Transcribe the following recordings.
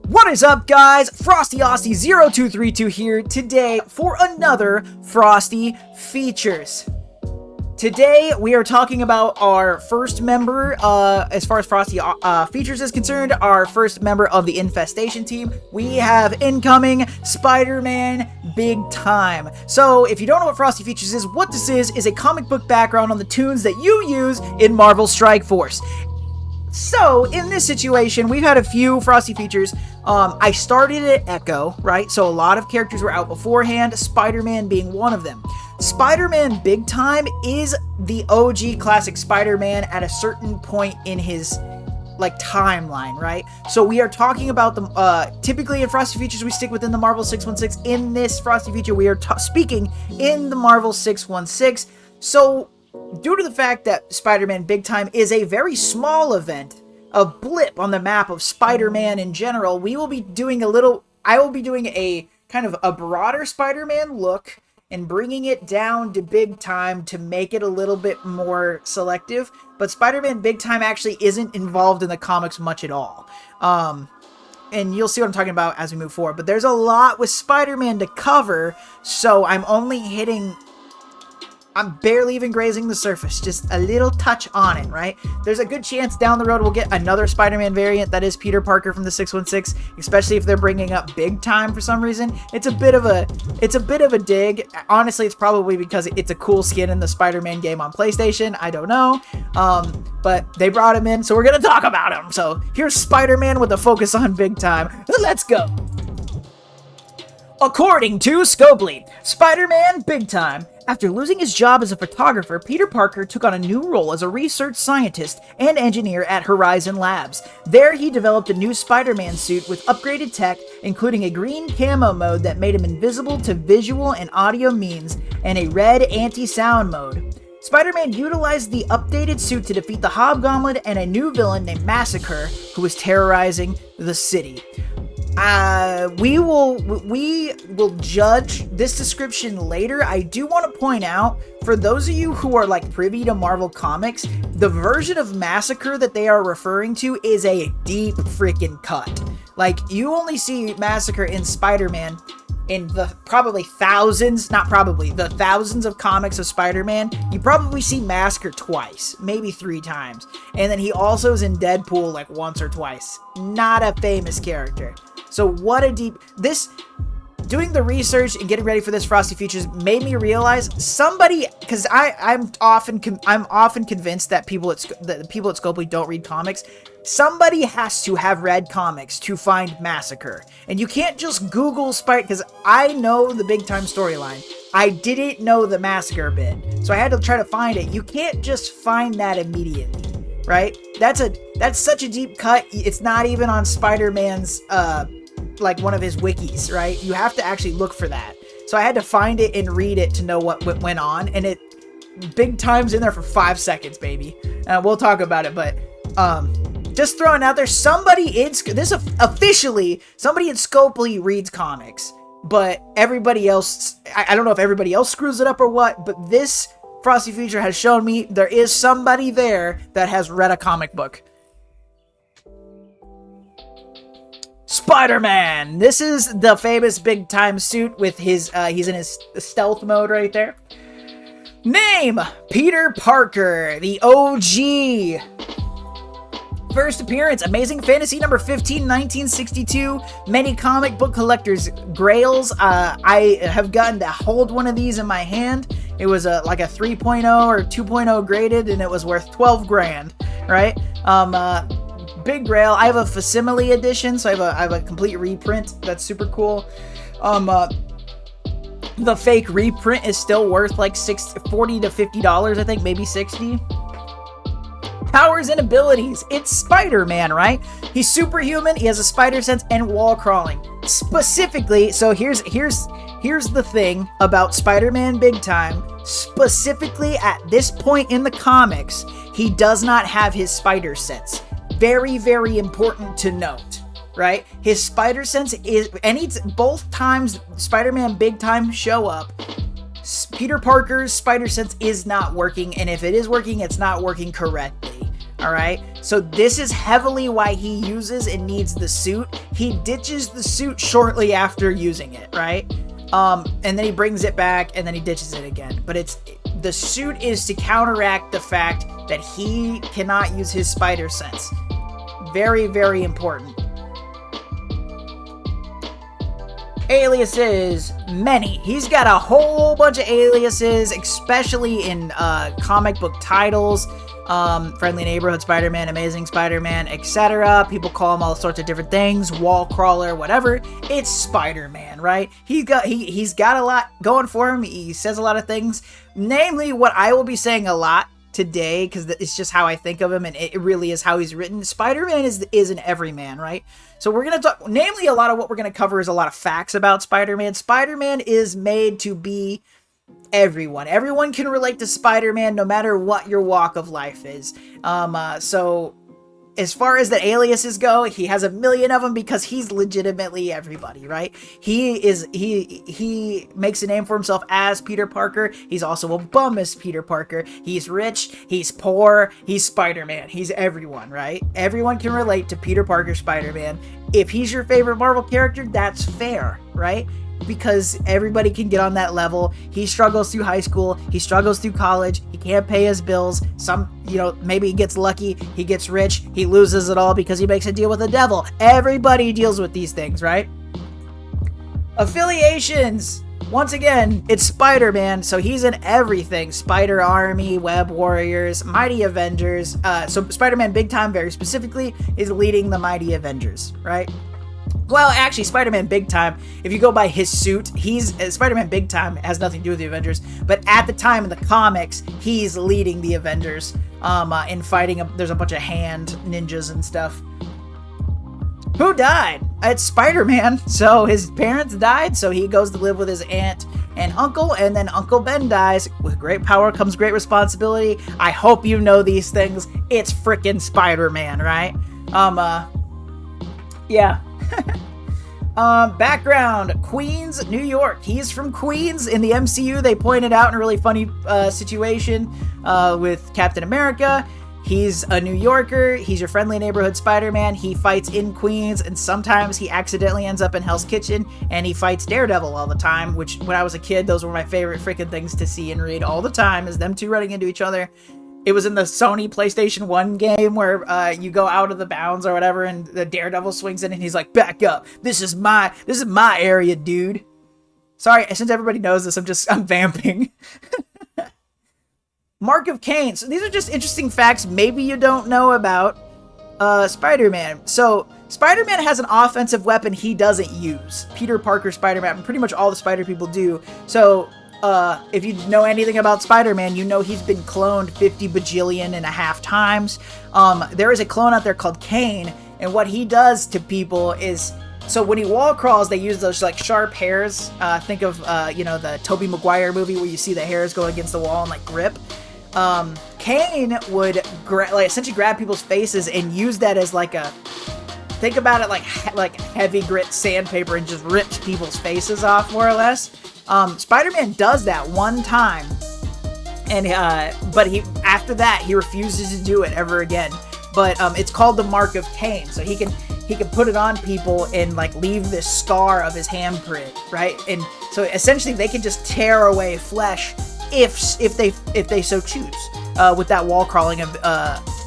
What is up, guys? Frosty Aussie 0232 here today for another Frosty Features. Today we are talking about our first member, as far as Frosty Features is concerned, our first member of the Infestation team. We have incoming Spider-Man Big Time. So if you don't know what Frosty Features is, what this is a comic book background on the tunes that you use in Marvel Strike Force. So, in this situation, we've had a few Frosty Features. I started at Echo, right? So a lot of characters were out beforehand, Spider-Man being one of them. Spider-Man Big Time is the OG classic Spider-Man at a certain point in his, timeline, right? So we are talking about them, typically in Frosty Features, we stick within the Marvel 616. In this Frosty Feature, we are speaking in the Marvel 616. So, due to the fact that Spider-Man Big Time is a very small event, a blip on the map of Spider-Man in general, I will be doing a kind of a broader Spider-Man look and bringing it down to Big Time to make it a little bit more selective. But Spider-Man Big Time actually isn't involved in the comics much at all. And you'll see what I'm talking about as we move forward. But there's a lot with Spider-Man to cover, so I'm barely even grazing the surface, just a little touch on it, right? There's a good chance down the road we'll get another Spider-Man variant that is Peter Parker from the 616, especially if they're bringing up Big Time for some reason. It's a bit of a dig. Honestly, it's probably because it's a cool skin in the Spider-Man game on PlayStation. I don't know. But they brought him in, so we're going to talk about him. So here's Spider-Man with a focus on Big Time. Let's go. According to Scopely, Spider-Man Big Time. After losing his job as a photographer, Peter Parker took on a new role as a research scientist and engineer at Horizon Labs. There, he developed a new Spider-Man suit with upgraded tech, including a green camo mode that made him invisible to visual and audio means, and a red anti-sound mode. Spider-Man utilized the updated suit to defeat the Hobgoblin and a new villain named Massacre, who was terrorizing the city. We will judge this description later. I do want to point out, for those of you who are privy to Marvel Comics, the version of Massacre that they are referring to is a deep freaking cut. You only see Massacre in Spider-Man in the thousands of comics of Spider-Man. You probably see Massacre twice, maybe 3 times. And then he also is in Deadpool once or twice. Not a famous character. So what a doing the research and getting ready for this Frosty Features made me realize because I'm often convinced that the people at Scopely don't read comics. Somebody has to have read comics to find Massacre. And you can't just Google Spider, because I know the Big Time storyline. I didn't know the Massacre bit, so I had to try to find it. You can't just find that immediately. Right? That's such a deep cut. It's not even on Spider-Man's, one of his wikis, right? You have to actually look for that. So I had to find it and read it to know what went on, and Big Time's in there for 5 seconds, baby. We'll talk about it, but, just throwing out there, somebody in Scopely reads comics, but everybody else, I don't know if everybody else screws it up or what, but this Frosty Feature has shown me there is somebody there that has read a comic book. Spider-Man! This is the famous Big Time suit with his, he's in his stealth mode right there. Name! Peter Parker, the OG. First appearance, Amazing Fantasy number 15, 1962. Many comic book collectors' grails. I have gotten to hold one of these in my hand. It was a 3.0 or 2.0 graded, and it was worth 12 grand, right? Big grail. I have a facsimile edition, so I have a complete reprint. That's super cool. The fake reprint is still worth $40 to $50, I think, maybe 60. Powers and abilities. It's Spider-Man, right? He's superhuman, he has a spider sense, and wall crawling. Specifically, so here's the thing about Spider-Man Big Time. Specifically, at this point in the comics, he does not have his spider sense. Very, very important to note, right? His spider sense is, both times Spider-Man Big Time show up, Peter Parker's spider sense is not working, and if it is working, it's not working correctly. All right. So this is heavily why he uses and needs the suit. He ditches the suit shortly after using it, right? And then he brings it back and then he ditches it again. But the suit is to counteract the fact that he cannot use his spider sense. Very, very important. Aliases, many. He's got a whole bunch of aliases, especially in comic book titles. Friendly Neighborhood Spider-Man, Amazing Spider-Man, etc. People call him all sorts of different things, wall crawler, whatever. It's Spider-Man, right? He's got a lot going for him. He says a lot of things, namely what I will be saying a lot today, because it's just how I think of him, and it really is how he's written. Spider-Man is an everyman, right? So we're going to talk, namely a lot of what we're going to cover is a lot of facts about Spider-Man. Spider-Man is made to be everyone. Everyone can relate to Spider-Man no matter what your walk of life is. So as far as the aliases go, he has a million of them because he's legitimately everybody, right? He makes a name for himself as Peter Parker. He's also a bum as Peter Parker. He's rich, he's poor, he's Spider-Man. He's everyone, right? Everyone can relate to Peter Parker Spider-Man. If he's your favorite Marvel character, that's fair, right? Because everybody can get on that level. He struggles through high school. He struggles through college. He can't pay his bills. Maybe he gets lucky. He gets rich. He loses it all because he makes a deal with the devil. Everybody deals with these things, right? Affiliations. Once again, it's Spider-Man, so he's in everything. Spider Army, Web Warriors, Mighty Avengers. So Spider-Man Big Time, very specifically, is leading the Mighty Avengers, right? Well, actually, Spider-Man Big Time, if you go by his suit, Spider-Man Big Time has nothing to do with the Avengers, but at the time in the comics, he's leading the Avengers in fighting. There's a bunch of hand ninjas and stuff. Who died? It's Spider-Man. So his parents died, so he goes to live with his aunt and uncle, and then Uncle Ben dies. With great power comes great responsibility. I hope you know these things. It's frickin' Spider-Man, right? Yeah. Background, Queens, New York. He's from Queens. In the MCU, they pointed out in a really funny situation with Captain America. He's a New Yorker. He's your friendly neighborhood Spider-Man. He fights in Queens, and sometimes he accidentally ends up in Hell's Kitchen, and he fights Daredevil all the time, which, when I was a kid, those were my favorite freaking things to see and read all the time, is them two running into each other. It was in the Sony PlayStation 1 game where you go out of the bounds or whatever, and the Daredevil swings in, and he's like, back up. This is my area, dude. Sorry, since everybody knows this, I'm vamping. Mark of Cain. So these are just interesting facts maybe you don't know about Spider-Man. So Spider-Man has an offensive weapon he doesn't use. Peter Parker Spider-Man, pretty much all the Spider people do. So if you know anything about Spider-Man, you know he's been cloned 50 bajillion and a half times. There is a clone out there called Cain, and what he does to people is, so when he wall crawls, they use those like sharp hairs. Think of the Tobey Maguire movie where you see the hairs go against the wall and like grip. Cain would essentially grab people's faces and use that as like think about it like heavy grit sandpaper, and just rips people's faces off, more or less. Spider-Man does that one time, and but after that he refuses to do it ever again. But it's called the Mark of Cain, so he can put it on people and like leave this scar of his handprint, right? And so essentially they can just tear away flesh if they so choose with that wall crawling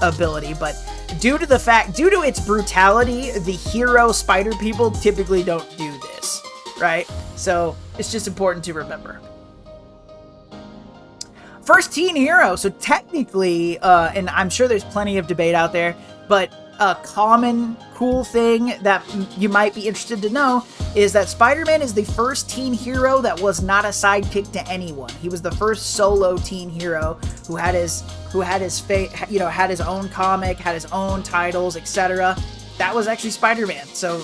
ability. But due to its brutality, the hero spider people typically don't do this, right? So it's just important to remember. First teen hero. So technically, and I'm sure there's plenty of debate out there, but a common cool thing that you might be interested to know is that Spider-Man is the first teen hero that was not a sidekick to anyone. He was the first solo teen hero who had his had his own comic, had his own titles, etc. That was actually Spider-Man. So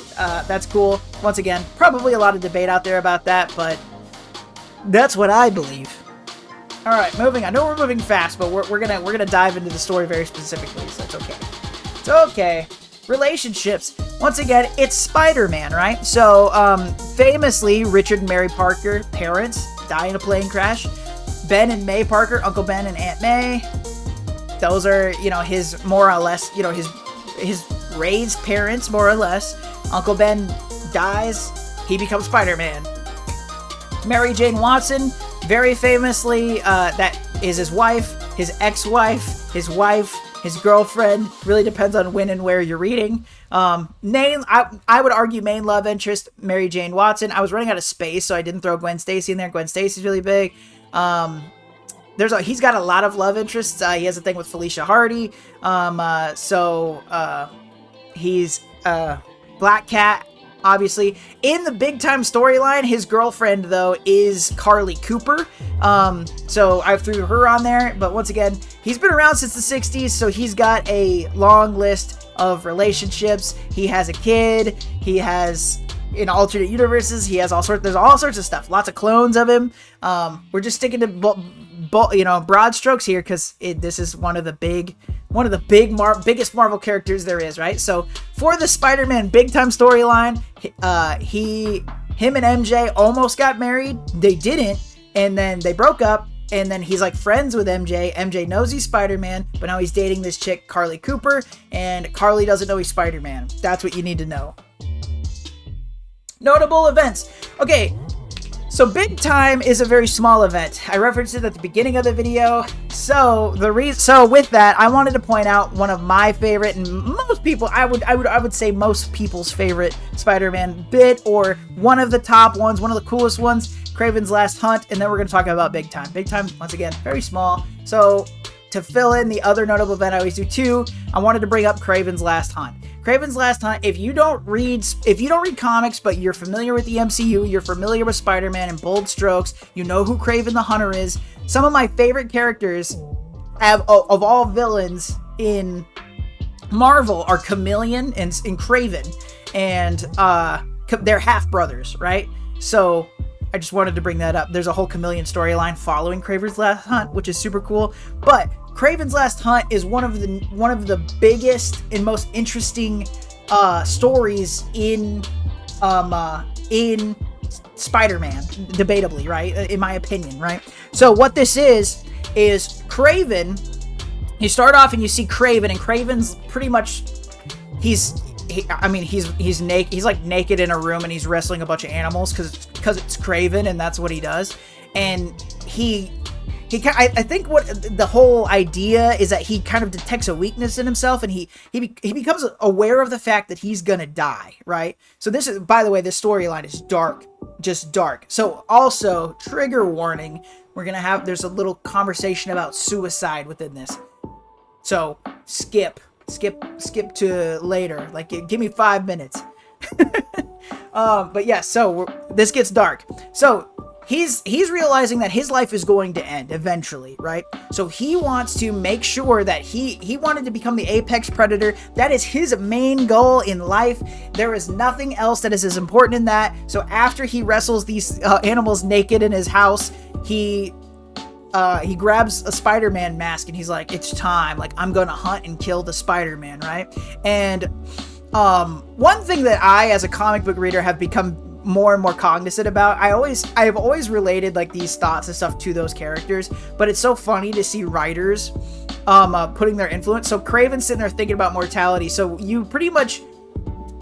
that's cool. Once again, probably a lot of debate out there about that, but that's what I believe. All right, moving on. I know we're moving fast, but we're gonna dive into the story very specifically, so it's okay. It's okay. Relationships. Once again, it's Spider-Man, right? So, famously, Richard and Mary Parker, parents, die in a plane crash. Ben and May Parker, Uncle Ben and Aunt May. those are, you know, his more or less, you know, his raised parents, more or less. Uncle Ben dies, he becomes Spider-Man. Mary Jane Watson, very famously, that is his wife, his ex-wife, his wife, his girlfriend. Really depends on when and where you're reading. I would argue main love interest, Mary Jane Watson. I was running out of space, so I didn't throw Gwen Stacy in there. Gwen Stacy's really big. He's got a lot of love interests. He has a thing with Felicia Hardy. He's Black Cat, obviously. In the big time storyline, his girlfriend, though, is Carly Cooper. So I threw her on there. But once again, he's been around since the 60s, so he's got a long list of relationships. He has a kid. He has, in alternate universes, he has there's all sorts of stuff. Lots of clones of him. We're just sticking to broad strokes here because this is one of the biggest Marvel characters there is, right? So for the Spider-Man big time storyline, him and MJ almost got married. They didn't, and then they broke up. And then he's like friends with MJ. MJ knows he's Spider-Man, but now he's dating this chick, Carly Cooper, and Carly doesn't know he's Spider-Man. That's what you need to know. Notable events. Okay, so Big Time is a very small event. I referenced it at the beginning of the video. So with that, I wanted to point out one of my favorite, and most people, I would say most people's favorite Spider-Man bit, or one of the top ones, one of the coolest ones, Kraven's Last Hunt, and then we're going to talk about Big Time. Big Time, once again, very small. So to fill in the other notable event, I always do too, I wanted to bring up Kraven's Last Hunt. Kraven's Last Hunt, if you don't read comics, but you're familiar with the MCU, you're familiar with Spider-Man and bold strokes, you know who Kraven the Hunter is. Some of my favorite characters of all villains in Marvel are Chameleon and Kraven, and they're half brothers, right? So I just wanted to bring that up. There's a whole Chameleon storyline following Kraven's Last Hunt, which is super cool. But Kraven's Last Hunt is one of the biggest and most interesting stories in Spider-Man, debatably, right? In my opinion, right? So what this is Kraven. You start off and you see Kraven, and Kraven's pretty much he's naked. He's like naked in a room, and he's wrestling a bunch of animals because it's Kraven, and that's what he does. And I think what the whole idea is that he kind of detects a weakness in himself, and he becomes aware of the fact that he's gonna die, right? So this is, by the way, this storyline is dark, just dark. So also, trigger warning, there's a little conversation about suicide within this. So skip to later, like give me 5 minutes. But yeah, so this gets dark. So he's realizing that his life is going to end eventually, right? So he wants to make sure that he wanted to become the apex predator. That is his main goal in life. There is nothing else that is as important in that. So after he wrestles these animals naked in his house, he grabs a Spider-Man mask, and he's like, it's time. Like, I'm gonna hunt and kill the Spider-Man, right? And one thing that I, as a comic book reader, have become more and more cognizant about, I have always related like these thoughts and stuff to those characters, but it's so funny to see writers putting their influence. So Kraven's sitting there thinking about mortality. So you pretty much,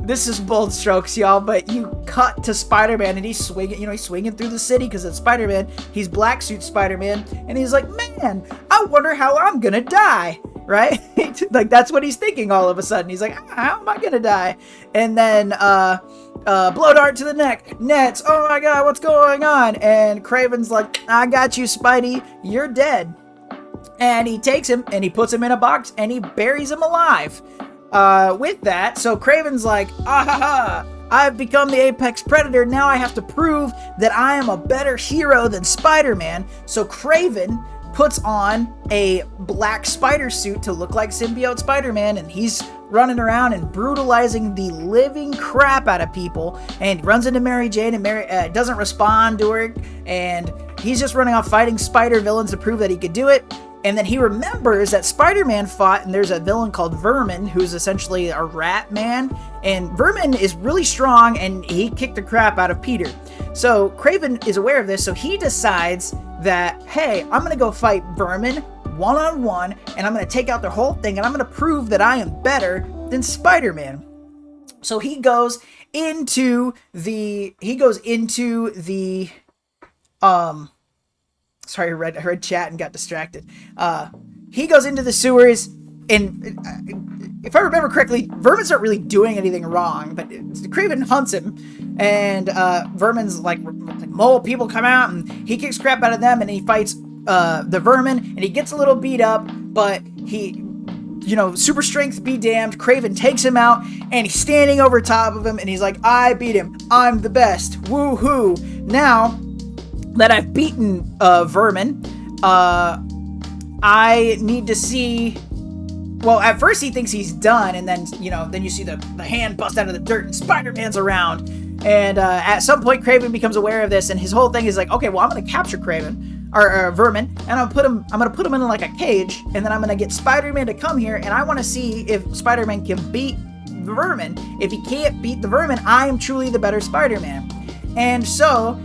this is bold strokes, y'all, but you cut to Spider-Man, and he's swinging through the city because it's Spider-Man. He's black suit Spider-Man, and he's like, man, I wonder how I'm gonna die, right? Like, that's what he's thinking all of a sudden. He's like, how am I gonna die? And then blow dart to the neck, nets, oh my god, what's going on? And Kraven's like, I got you, Spidey, you're dead. And he takes him, and he puts him in a box, and he buries him alive. With that, so Kraven's like, I've become the apex predator. Now I have to prove that I am a better hero than Spider-Man. So Kraven puts on a black spider suit to look like symbiote Spider-Man, and he's running around and brutalizing the living crap out of people, and runs into Mary Jane, and Mary doesn't respond to her, and he's just running off fighting spider villains to prove that he could do it. And then he remembers that Spider-Man fought, and there's a villain called Vermin, who's essentially a rat man. And Vermin is really strong, and he kicked the crap out of Peter. So Kraven is aware of this, so he decides that, hey, I'm going to go fight Vermin, one-on-one, and I'm going to take out their whole thing, and I'm going to prove that I am better than Spider-Man. So he goes into the sorry, I read chat and got distracted. He goes into the sewers, and if I remember correctly, Vermin's not really doing anything wrong, but Kraven hunts him, and Vermin's like mole people come out, and he kicks crap out of them, and he fights the Vermin, and he gets a little beat up, but he, super strength be damned, Kraven takes him out, and he's standing over top of him, and he's like, I beat him, I'm the best, woohoo. Now that I've beaten Vermin, I need to see. Well, at first he thinks he's done, and then you see the hand bust out of the dirt, and Spider-Man's around. And at some point, Kraven becomes aware of this, and his whole thing is like, okay, well, I'm gonna capture Kraven or Vermin, and I'm gonna put him in like a cage, and then I'm gonna get Spider-Man to come here, and I want to see if Spider-Man can beat the Vermin. If he can't beat the Vermin, I am truly the better Spider-Man. And so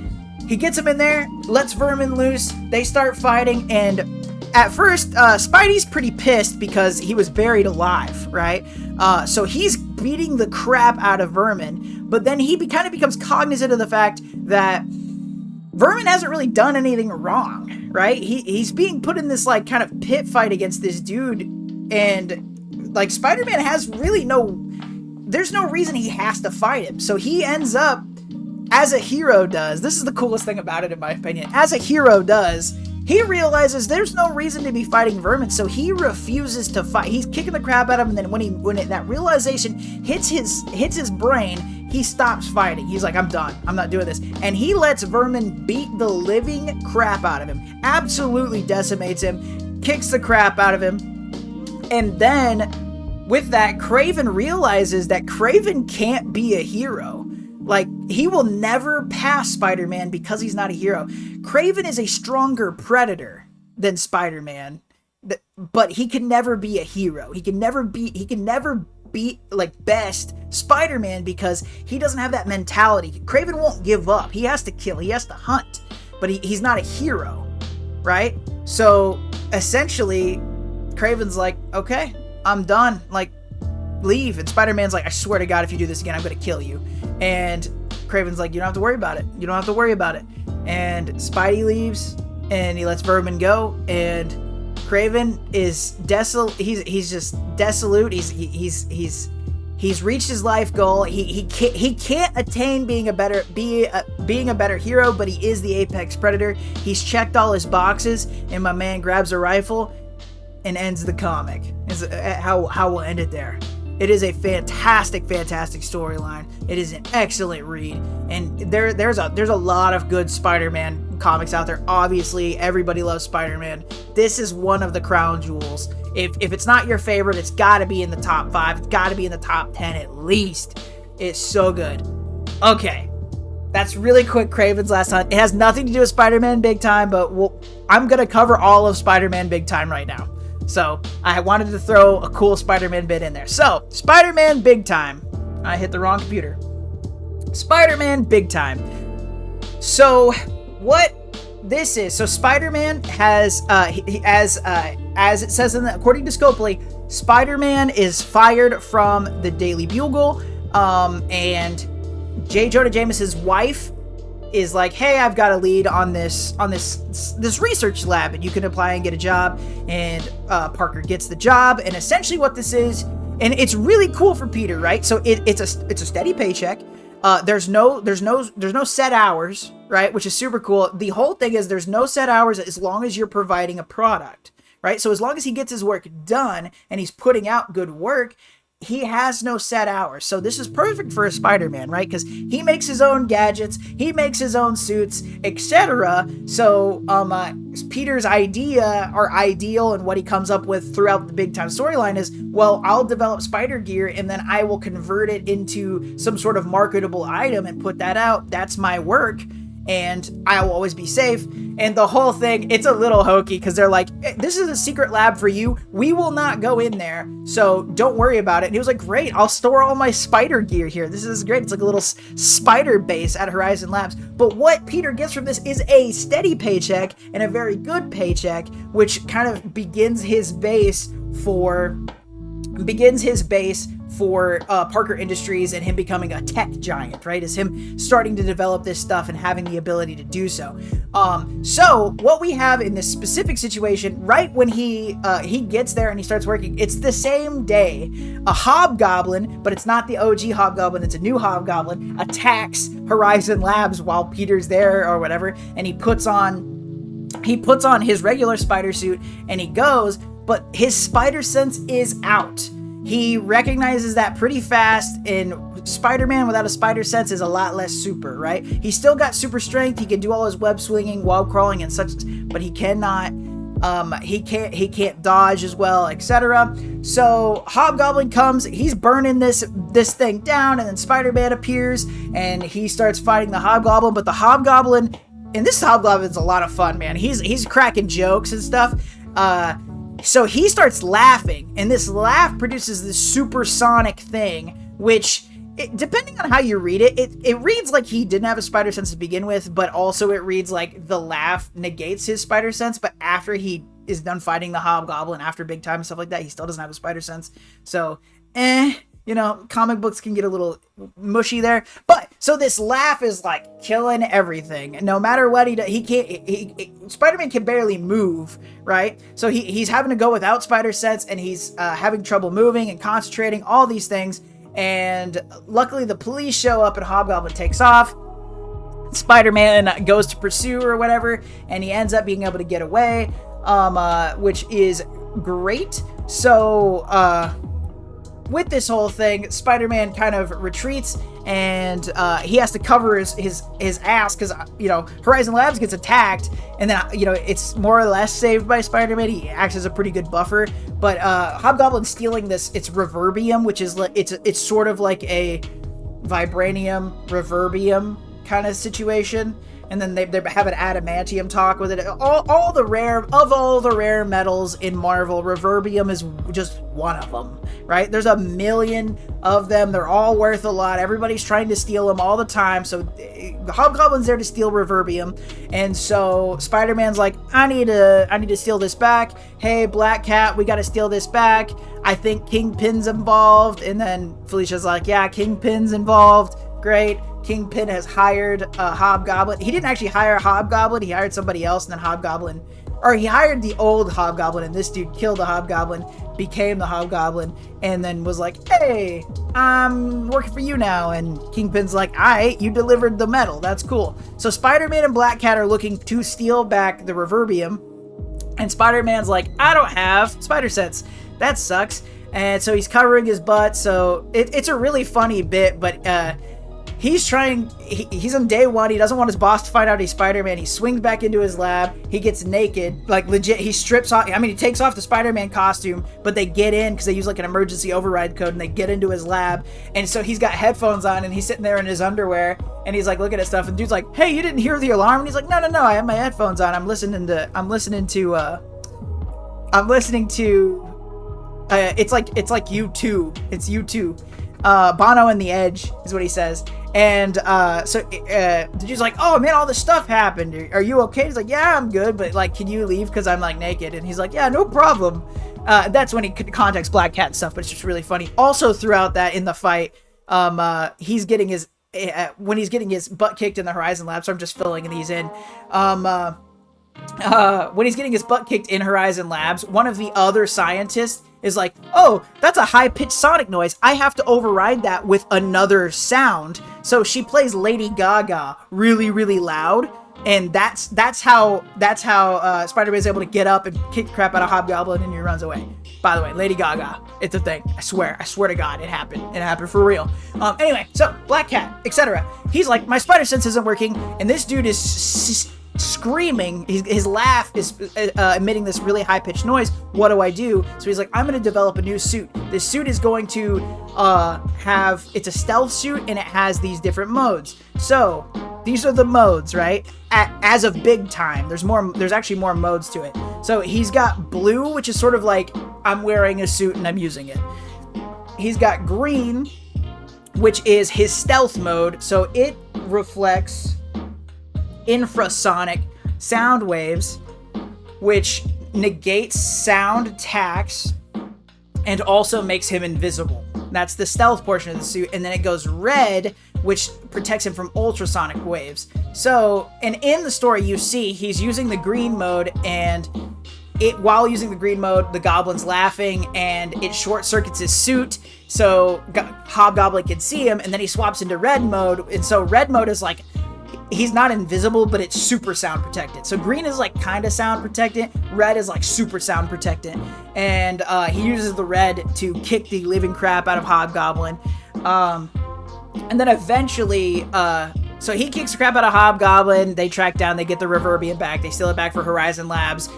he gets him in there, lets Vermin loose. They start fighting, and at first, Spidey's pretty pissed because he was buried alive, right? So he's beating the crap out of Vermin, but then he kind of becomes cognizant of the fact that Vermin hasn't really done anything wrong, right? He's being put in this like kind of pit fight against this dude, and like Spider-Man has really there's no reason he has to fight him. So he ends up, as a hero does, this is the coolest thing about it in my opinion, as a hero does, he realizes there's no reason to be fighting Vermin, so he refuses to fight. He's kicking the crap out of him, and then when that realization hits his brain, he stops fighting. He's like, I'm done. I'm not doing this. And he lets Vermin beat the living crap out of him. Absolutely decimates him, kicks the crap out of him. And then, with that, Kraven realizes that Kraven can't be a hero. Like, he will never pass Spider-Man because he's not a hero. Kraven is a stronger Predator than Spider-Man, but he can never be a hero. He can never beat like best Spider-Man because he doesn't have that mentality. Kraven won't give up. He has to kill. He has to hunt, but he's not a hero, right? So essentially, Kraven's like, okay, I'm done. Like, leave. And Spider-Man's like, I swear to God, if you do this again, I'm gonna kill you. And Kraven's like, you don't have to worry about it. You don't have to worry about it. And Spidey leaves, and he lets Vermin go, and Kraven is desolate. He's just desolate. He's reached his life goal. He can't attain being a better hero, but he is the apex predator. He's checked all his boxes, and my man grabs a rifle and ends the comic. Is how we'll end it there. It is a fantastic storyline. It is an excellent read, and there's a lot of good Spider-Man comics out there. Obviously, everybody loves Spider-Man. This is one of the crown jewels. If it's not your favorite, it's got to be in the top 5. It's got to be in the top 10 at least. It's so good. Okay, that's really quick. Kraven's Last Hunt. It has nothing to do with Spider-Man Big Time, but I'm gonna cover all of Spider-Man Big Time right now. So I wanted to throw a cool Spider-Man bit in there. So Spider-Man Big Time. I hit the wrong computer. Spider-Man Big Time. So what this is, so Spider-Man has, as it says according to Scopely, Spider-Man is fired from the Daily Bugle, and J. Jonah Jameson's wife is like, hey, I've got a lead on this research lab, and you can apply and get a job. And Parker gets the job, and essentially what this is, and it's really cool for Peter, right? So it's a steady paycheck. There's no set hours, right? Which is super cool. The whole thing is there's no set hours as long as you're providing a product, right? So as long as he gets his work done and he's putting out good work, he has no set hours. So this is perfect for a Spider-Man, right? Because he makes his own gadgets, he makes his own suits, etc. So Peter's idea or ideal and what he comes up with throughout the Big Time storyline is, well, I'll develop spider gear and then I will convert it into some sort of marketable item and put that out. That's my work. and I will always be safe. And the whole thing, it's a little hokey because they're like, this is a secret lab for you. We will not go in there, so don't worry about it. And he was like, great, I'll store all my spider gear here. This is great. It's like a little spider base at Horizon Labs. But what Peter gets from this is a steady paycheck and a very good paycheck, which kind of begins his base for Parker Industries and him becoming a tech giant, right? Is him starting to develop this stuff and having the ability to do so. So what we have in this specific situation, right when he gets there and he starts working, it's the same day. A hobgoblin, but it's not the OG hobgoblin, it's a new hobgoblin, attacks Horizon Labs while Peter's there or whatever, and he puts on his regular spider suit and he goes, but his spider sense is out. He recognizes that pretty fast, and Spider-Man without a spider sense is a lot less super, right? He's still got super strength. He can do all his web swinging, web crawling, and such, but he cannot. He can't dodge as well, etc. So Hobgoblin comes. He's burning this thing down, and then Spider-Man appears, and he starts fighting the Hobgoblin. But the Hobgoblin, and this Hobgoblin's a lot of fun, man. He's cracking jokes and stuff. So he starts laughing, and this laugh produces this supersonic thing, which, depending on how you read it, it reads like he didn't have a spider sense to begin with, but also it reads like the laugh negates his spider sense, but after he is done fighting the Hobgoblin, after big time and stuff like that, he still doesn't have a spider sense. So, comic books can get a little mushy there. But, so this laugh is like killing everything. No matter what he does, Spider-Man can barely move, right? So he's having to go without spider sense, and he's having trouble moving and concentrating, all these things. And luckily the police show up and Hobgoblin takes off. Spider-Man goes to pursue or whatever, and he ends up being able to get away, which is great. So, with this whole thing, Spider-Man kind of retreats, and he has to cover his ass because, Horizon Labs gets attacked, and then, it's more or less saved by Spider-Man. He acts as a pretty good buffer, but Hobgoblin's stealing it's Reverbium, which is, it's sort of like a Vibranium Reverbium kind of situation. And then they have an adamantium talk with it. All the rare metals in Marvel, Reverbium is just one of them, right? There's a million of them. They're all worth a lot. Everybody's trying to steal them all the time. So Hobgoblin's there to steal Reverbium, and so Spider-Man's like, I need to steal this back. Hey, Black Cat, we got to steal this back. I think Kingpin's involved. And then Felicia's like, yeah, Kingpin's involved. Great. Kingpin has hired a Hobgoblin. He didn't actually hire a Hobgoblin. He hired somebody else, and then he hired the old Hobgoblin, and this dude killed the Hobgoblin, became the Hobgoblin, and then was like, hey, I'm working for you now. And Kingpin's like, alright, you delivered the metal. That's cool. So Spider-Man and Black Cat are looking to steal back the Reverbium, and Spider-Man's like, I don't have spider sense. That sucks. And so he's covering his butt. So it's a really funny bit, but he's on day one. He doesn't want his boss to find out he's Spider-Man. He swings back into his lab. He gets naked, like legit. He strips off. He takes off the Spider-Man costume, but they get in because they use like an emergency override code, and they get into his lab. And so he's got headphones on, and he's sitting there in his underwear, and he's like looking at stuff. And dude's like, "Hey, you didn't hear the alarm?" And he's like, "No, I have my headphones on. I'm listening to. It's like U2. It's U2. Bono and the Edge is what he says." And so the dude's like, oh man, all this stuff happened. Are you okay? He's like, yeah, I'm good, but like, can you leave because I'm like naked? And he's like, yeah, no problem. That's when he contacts Black Cat and stuff, but it's just really funny. Also throughout that in the fight, he's getting his butt kicked in the Horizon Lab, so I'm just filling these in. When he's getting his butt kicked in Horizon Labs, one of the other scientists is like, oh, that's a high-pitched sonic noise. I have to override that with another sound. So she plays Lady Gaga really, really loud, and that's how Spider-Man's able to get up and kick the crap out of Hobgoblin, and he runs away. By the way, Lady Gaga, it's a thing. I swear to God, it happened. It happened for real. Anyway, so Black Cat, etc. He's like, my spider sense isn't working, and this dude is screaming. His laugh is emitting this really high-pitched noise. What do I do? So he's like, I'm going to develop a new suit. This suit is going to it's a stealth suit, and it has these different modes. So these are the modes, right? As of big time, there's actually more modes to it. So he's got blue, which is sort of like, I'm wearing a suit and I'm using it. He's got green, which is his stealth mode. So it reflects infrasonic sound waves, which negates sound attacks and also makes him invisible. That's the stealth portion of the suit. And then it goes red, which protects him from ultrasonic waves. So, and in the story, you see he's using the green mode, and while using the green mode, the goblin's laughing, and it short circuits his suit, so Hobgoblin can see him, and then he swaps into red mode, and so red mode is like, he's not invisible, but it's super sound protected. So green is like kind of sound protected, red is like super sound protected, and he uses the red to kick the living crap out of Hobgoblin. And then eventually, so he kicks the crap out of Hobgoblin, they track down, they get the Reverbian back, they steal it back for Horizon Labs,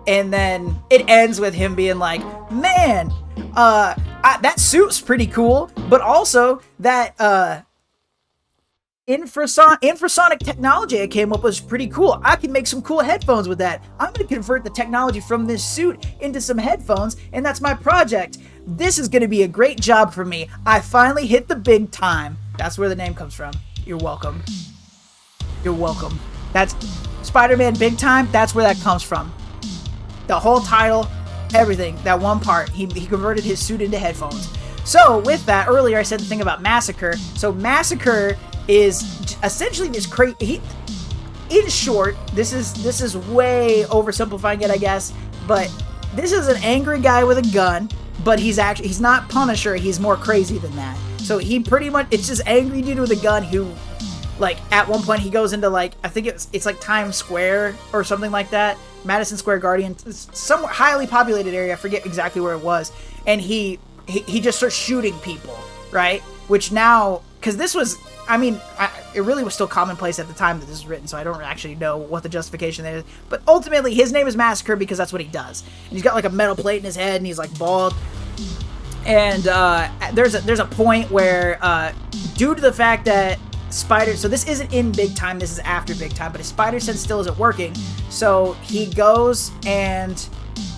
and then it ends with him being like, man, that suit's pretty cool, but also that infrasonic technology I came up with was pretty cool. I can make some cool headphones with that. I'm going to convert the technology from this suit into some headphones, and that's my project. This is going to be a great job for me. I finally hit the big time. That's where the name comes from. You're welcome. You're welcome. That's Spider-Man Big Time. That's where that comes from. The whole title, everything, that one part, he converted his suit into headphones. So with that, earlier I said the thing about Massacre. So Massacre is essentially this crazy. In short, this is way oversimplifying it, I guess, but this is an angry guy with a gun, but he's not Punisher. He's more crazy than that. So he pretty much, it's just angry dude with a gun who, like, at one point he goes into, like, I think it's like Times Square or something like that, Madison Square Garden, some highly populated area, I forget exactly where it was, and he just starts shooting people, right? Which now, because this was, I mean, it really was still commonplace at the time that this was written, so I don't actually know what the justification there is, but ultimately his name is Massacre because that's what he does. And he's got like a metal plate in his head, and he's like bald. And there's a point where, due to the fact that so this isn't in Big Time, this is after Big Time, but his spider sense still isn't working, so he goes and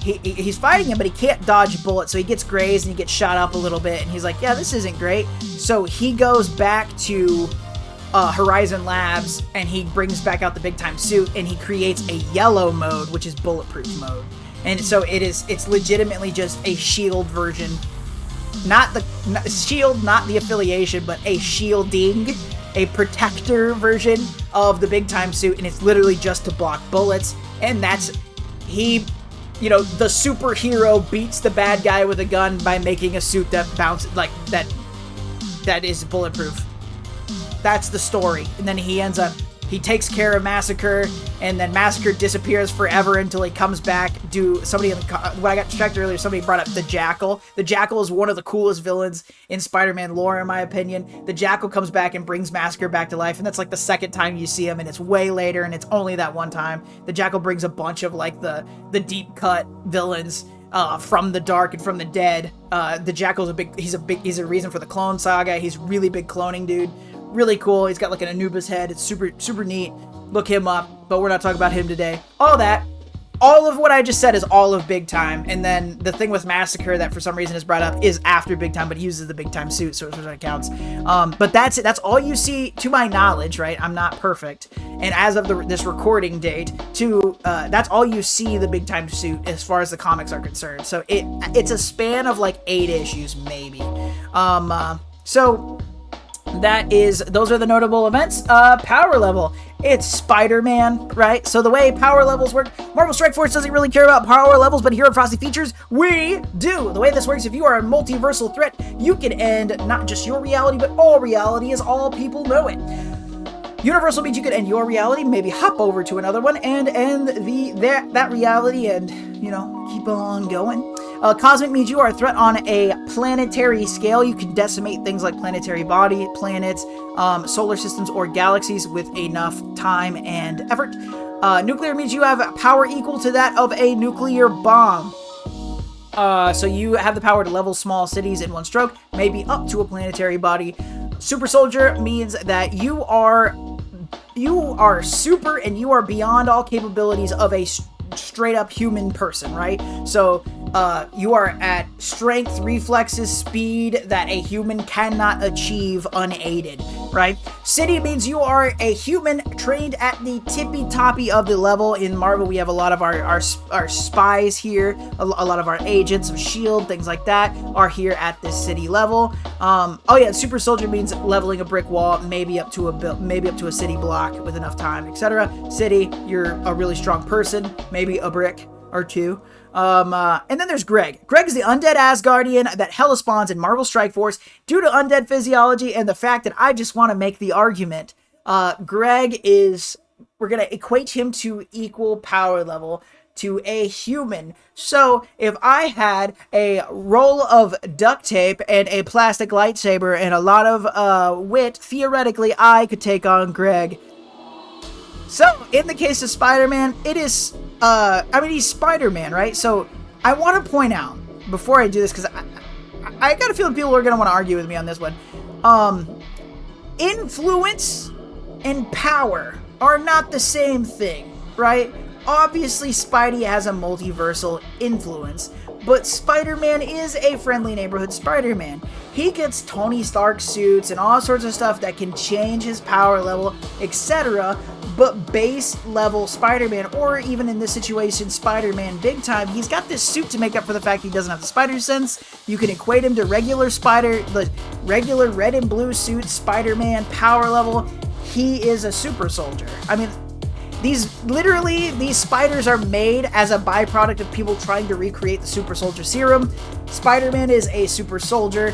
he's fighting him, but he can't dodge bullets, so he gets grazed and he gets shot up a little bit, and he's like, yeah, this isn't great. So he goes back to Horizon Labs, and he brings back out the Big Time suit, and he creates a yellow mode, which is bulletproof mode. And so it's legitimately just a shield version, not shield, not the affiliation, but a shielding, a protector version of the Big Time suit, and it's literally just to block bullets. And that's, the superhero beats the bad guy with a gun by making a suit that bounces, like, that is bulletproof. That's the story. And then he takes care of Massacre, and then Massacre disappears forever until he comes back. When I got distracted earlier, somebody brought up the Jackal. The Jackal is one of the coolest villains in Spider-Man lore, in my opinion. The Jackal comes back and brings Massacre back to life, and that's like the second time you see him, and it's way later, and it's only that one time. The Jackal brings a bunch of like the deep cut villains from the dark and from the dead. The Jackal's he's a reason for the Clone Saga. He's really big cloning dude. Really cool. He's got like an Anubis head. It's super, super neat. Look him up, but we're not talking about him today. All of what I just said is all of Big Time. And then the thing with Massacre that for some reason is brought up is after Big Time, but he uses the Big Time suit, so it counts. But that's it. That's all you see, to my knowledge, right? I'm not perfect. And as of this recording date, that's all you see the Big Time suit as far as the comics are concerned. So it's a span of like 8 issues, maybe. So those are the notable events. Power level. It's Spider-Man, right? So the way power levels work, Marvel Strike Force doesn't really care about power levels, but here at Frosty Features, we do. The way this works, if you are a multiversal threat, you can end not just your reality, but all reality as all people know it. Universal means you could end your reality, maybe hop over to another one and end that reality and, keep on going. Cosmic means you are a threat on a planetary scale. You can decimate things like planetary body, planets, solar systems, or galaxies with enough time and effort. Nuclear means you have power equal to that of a nuclear bomb. So you have the power to level small cities in one stroke, maybe up to a planetary body. Super soldier means that you are super and you are beyond all capabilities of a straight up human person, right? So you are at strength, reflexes, speed that a human cannot achieve unaided, right? City means you are a human trained at the tippy toppy of the level. In Marvel, we have a lot of our spies here, a lot of our agents of S.H.I.E.L.D., things like that, are here at this city level. Oh yeah, super soldier means leveling a brick wall, maybe up to a city block with enough time, etc. City, you're a really strong person, maybe a brick or two. And then there's Greg. Greg is the undead Asgardian that Hela spawns in Marvel Strike Force due to undead physiology and the fact that I just want to make the argument. Greg is, we're going to equate him to equal power level to a human. So if I had a roll of duct tape and a plastic lightsaber and a lot of wit, theoretically I could take on Greg. So in the case of Spider-Man, it is I mean, he's Spider-Man, right? So I want to point out, before I do this, because I got a feeling people are going to want to argue with me on this one. Influence and power are not the same thing, right? Obviously, Spidey has a multiversal influence, but Spider-Man is a friendly neighborhood Spider-Man. He gets Tony Stark suits and all sorts of stuff that can change his power level, etc., but base level Spider-Man, or even in this situation, Spider-Man big time, he's got this suit to make up for the fact he doesn't have the spider sense. You can equate him to the regular red and blue suit Spider-Man power level. He is a super soldier. I mean, these spiders are made as a byproduct of people trying to recreate the super soldier serum. Spider-Man is a super soldier.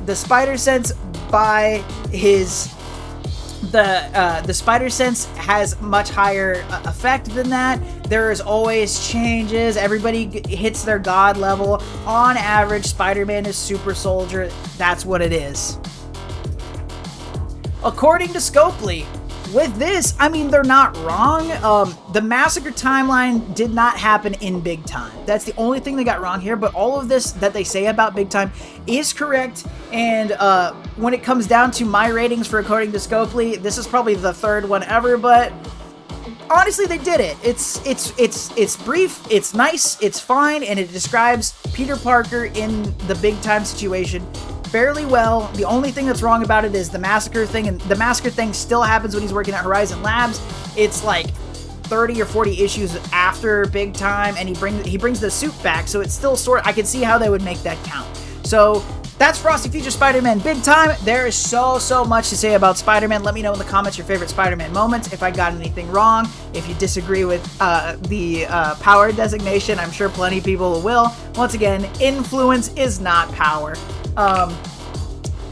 The spider sense by his the spider sense has much higher effect than that. There's always changes. Everybody hits their god level. On average, Spider-Man is super soldier. That's what it is. According to Scopely, with this, I mean, they're not wrong. The massacre timeline did not happen in Big Time. That's the only thing they got wrong here, but all of this that they say about Big Time is correct, and when it comes down to my ratings for According to Scopely, this is probably the third one ever, but honestly, they did it. It's brief, it's nice, it's fine, and it describes Peter Parker in the Big Time situation fairly well. The only thing that's wrong about it is the massacre thing, and the massacre thing still happens when he's working at Horizon Labs. It's like 30 or 40 issues after Big Time, and he brings the suit back, so it's still I can see how they would make that count. So that's Frosty Features Spider-Man Big Time. There is so much to say about Spider-Man. Let me know in the comments your favorite Spider-Man moments, if I got anything wrong, if you disagree with the power designation. I'm sure plenty of people will. Once again, influence is not power.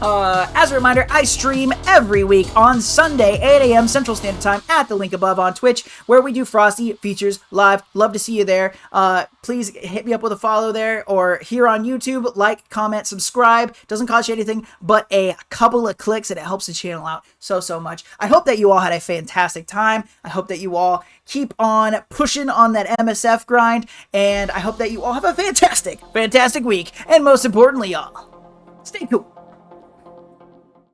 As a reminder, I stream every week on Sunday, 8 a.m. Central Standard Time at the link above on Twitch, where we do Frosty Features live. Love to see you there. Please hit me up with a follow there, or here on YouTube, like, comment, subscribe. Doesn't cost you anything but a couple of clicks, and it helps the channel out so much. I hope that you all had a fantastic time. I hope that you all keep on pushing on that MSF grind, and I hope that you all have a fantastic week, and most importantly, y'all, stay cool.